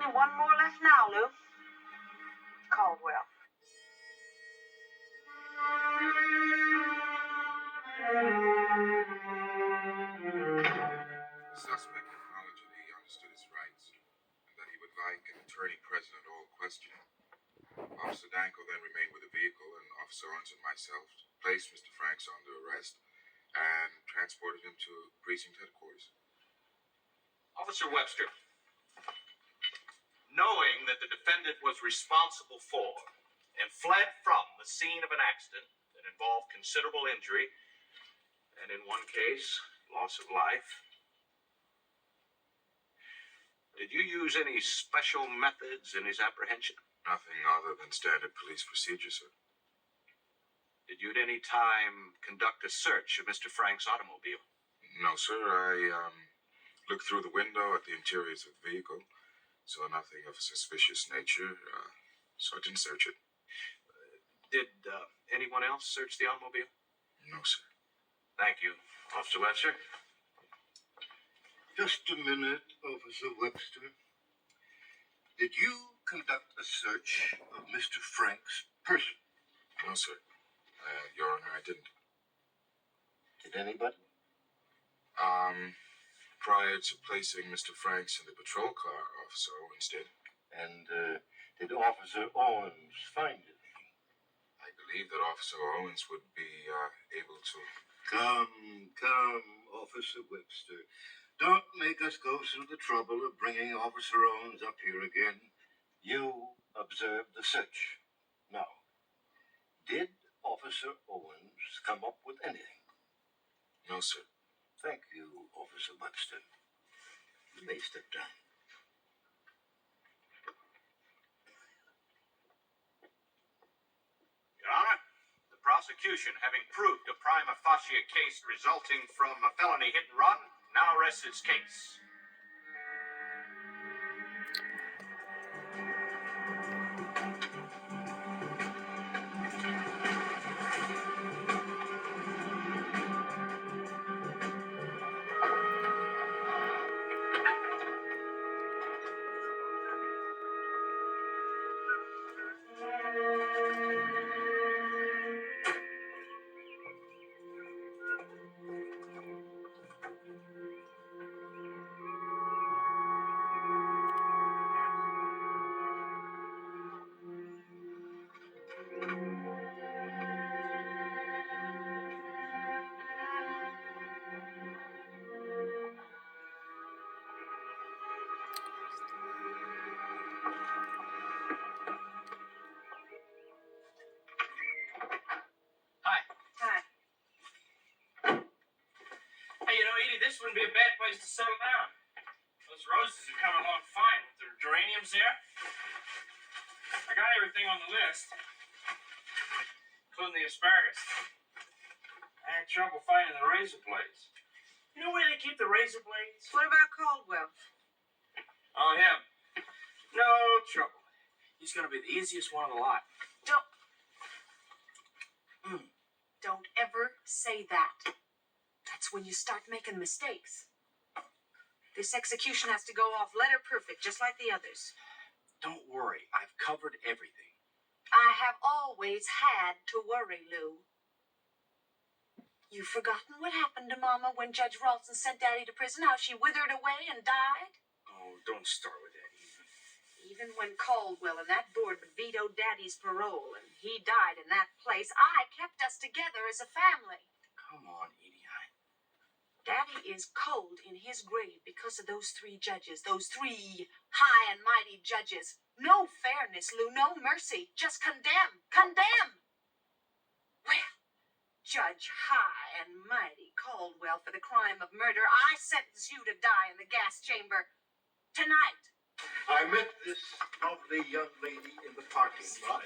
only one more left now, Lou. Caldwell. The suspect acknowledged that he understood his rights and that he would like an attorney present at all questioning. Officer Danko then remained with the vehicle, and Officer Owens and myself placed Mr. Franks under arrest and transported him to precinct headquarters. Officer Webster, knowing that the defendant was responsible for and fled from the scene of an accident that involved considerable injury, and in one case, loss of life, did you use any special methods in his apprehension? Nothing other than standard police procedure, sir. Did you at any time conduct a search of Mr. Frank's automobile? No, sir. I looked through the window at the interiors of the vehicle, saw nothing of a suspicious nature, so I didn't search it. Did anyone else search the automobile? No, sir. Thank you, Officer Webster. Just a minute, Officer Webster. Did you conduct a search of Mr. Frank's person? No, sir. Your Honor, I didn't. Did anybody? Prior to placing Mr. Franks in the patrol car, Officer Owens did. And did Officer Owens find anything? I believe that Officer Owens would be able to. Come, Officer Webster. Don't make us go through the trouble of bringing Officer Owens up here again. You observed the search. Now, did Officer Owens come up with anything? No, sir. Thank you, Officer Webster. You may step down. Your Honor, the prosecution, having proved a prima facie case resulting from a felony hit and run, now rests its case. This wouldn't be a bad place to settle down. Those roses are coming along fine with their geraniums there. I got everything on the list, including the asparagus. I had trouble finding the razor blades. You know where they keep the razor blades? What about Caldwell? Oh, him. No trouble. He's going to be the easiest one of the lot. Don't ever say that. That's when you start making mistakes. This execution has to go off letter perfect, just like the others. Don't worry. I've covered everything. I have always had to worry, Lou. You've forgotten what happened to Mama when Judge Ralston sent Daddy to prison, how she withered away and died? Oh, don't start with that even. Even when Caldwell and that board vetoed Daddy's parole and he died in that place, I kept us together as a family. Come on, Edie. Daddy is cold in his grave because of those three judges, those three high and mighty judges. No fairness, Lou, no mercy. Just condemn. Condemn! Well, Judge High and Mighty Caldwell, for the crime of murder, I sentence you to die in the gas chamber tonight. I met this lovely young lady in the parking lot.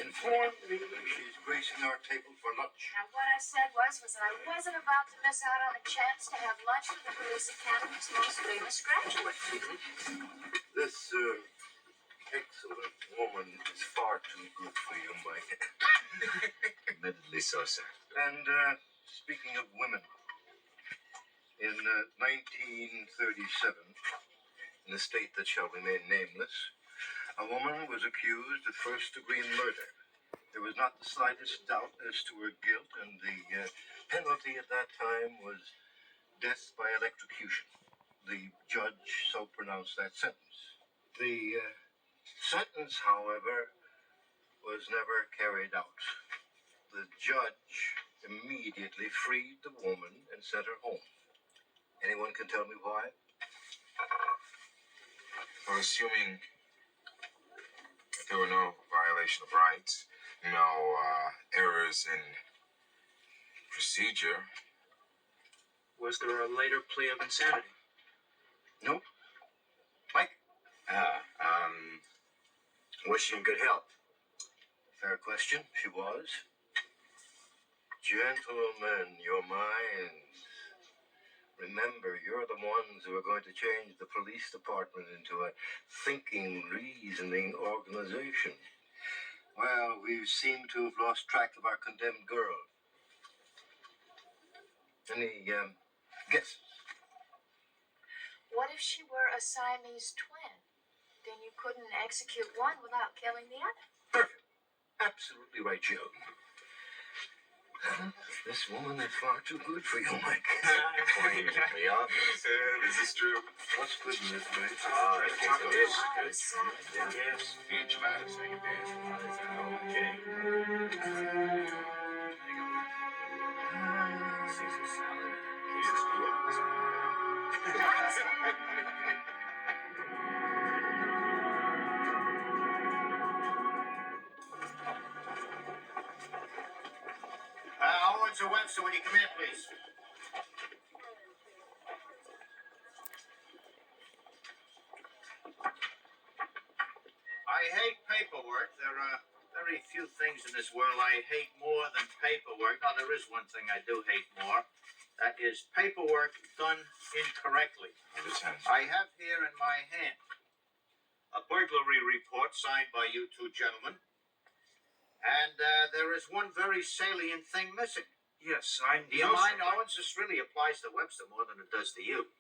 Informed me she's gracing our table for lunch. Now, what I said was that I wasn't about to miss out on a chance to have lunch with the Police Academy's most famous graduate. This excellent woman is far too good for you, Mike. Admittedly so, sir. And speaking of women, in 1937, in a state that shall remain nameless, a woman was accused of first-degree murder. There was not the slightest doubt as to her guilt, and the penalty at that time was death by electrocution. The judge so pronounced that sentence. The sentence, however, was never carried out. The judge immediately freed the woman and sent her home. Anyone can tell me why? Well, assuming that there were no violation of rights, no errors in procedure. Was there a later plea of insanity? Nope. Mike? Was she in good health? Fair question. She was. Gentlemen, your minds. Remember, you're the ones who are going to change the police department into a thinking, reasoning organization. Well, we seem to have lost track of our condemned girl. Any guesses? What if she were a Siamese twin? Then you couldn't execute one without killing the other. Perfect. Absolutely right, Jill. This woman is far too good for you, Mike. Poignantly obvious. This is true. What's good in this place? Ah, I think it is Oh, good. salad. Yes, the enchiladas are you did. Okay. Caesar salad. Yes, Owens or Webster, when you come in, please. I hate paperwork. There are very few things in this world I hate more than paperwork. Now, there is one thing I do hate more. That is paperwork done incorrectly. Lieutenant. I have here in my hand a burglary report signed by you two gentlemen. And there is one very salient thing missing. Yes, I Do you mind, Owens? This really applies to Webster more than it does to you.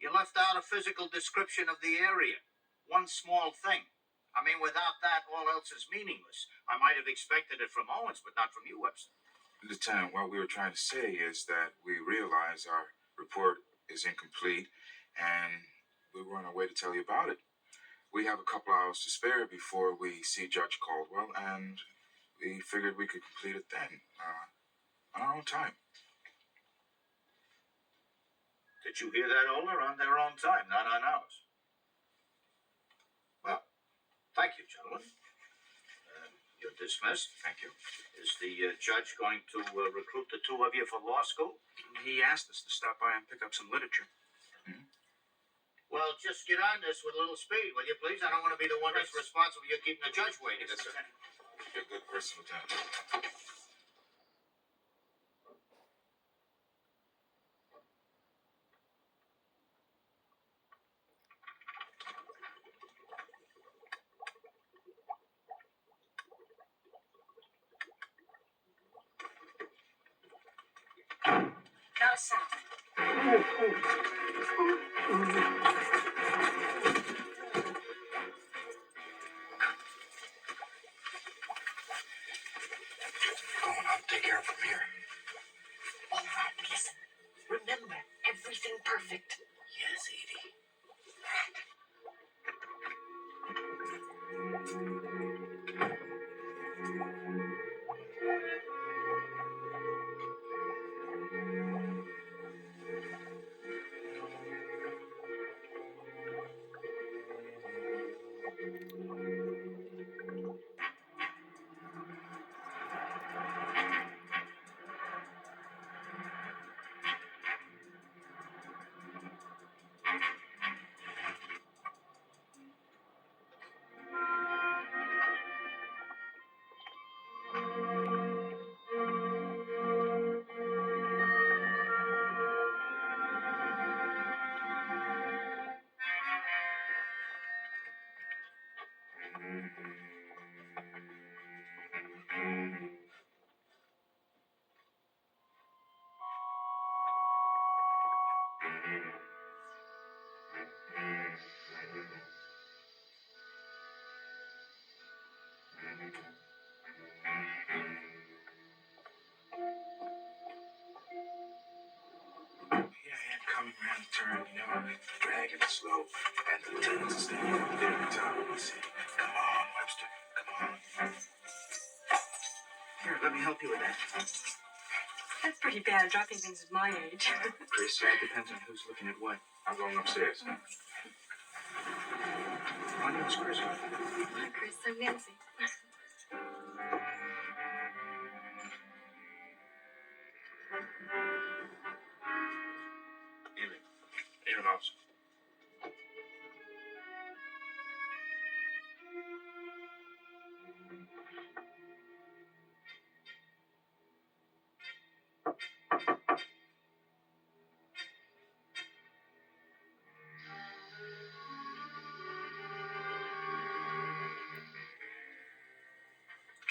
You left out a physical description of the area. One small thing. I mean, without that, all else is meaningless. I might have expected it from Owens, but not from you, Webster. Lieutenant, what we were trying to say is that we realize our report is incomplete, and we were on our way to tell you about it. We have a couple hours to spare before we see Judge Caldwell, and we figured we could complete it then, on our own time. Did you hear that, Older? On their own time, not on ours. Well, thank you, gentlemen. You're dismissed. Thank you. Is the judge going to recruit the two of you for law school? He asked us to stop by and pick up some literature. Well, just get on this with a little speed, will you, please? I don't want to be the one that's responsible for you keeping the judge waiting. Yes, sir. You're a good person, Lieutenant. Not a sound. Go on, I'll take care of it from here. All right, listen. Remember, everything perfect. Yes, Edie. coming around the turn, you know, dragging it slow. And the lieutenant's standing up there every time we see. Come on, Webster, come on. Here, let me help you with that. That's pretty bad, dropping things at my age. Chris, it depends on who's looking at what. I'm going upstairs. My name's Chris. Hi, Chris. I'm Nancy. Evening. Evening, officer.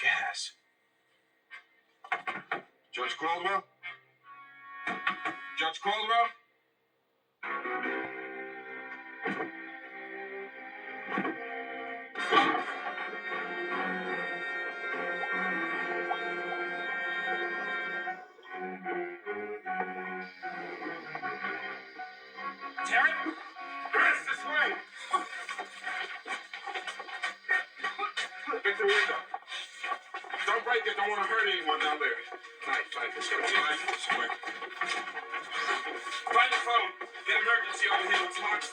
Gas. Judge Caldwell? Judge Caldwell? Terry? Chris, this way! Get the window. Don't break it. Don't want to hurt anyone down there. Knife. It's gonna be a knife this way. Find the phone. Get emergency over here. It's locked.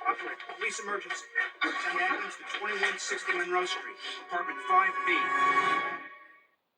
Operator, police emergency. Send ambulance to 2160 Monroe Street, apartment 5B.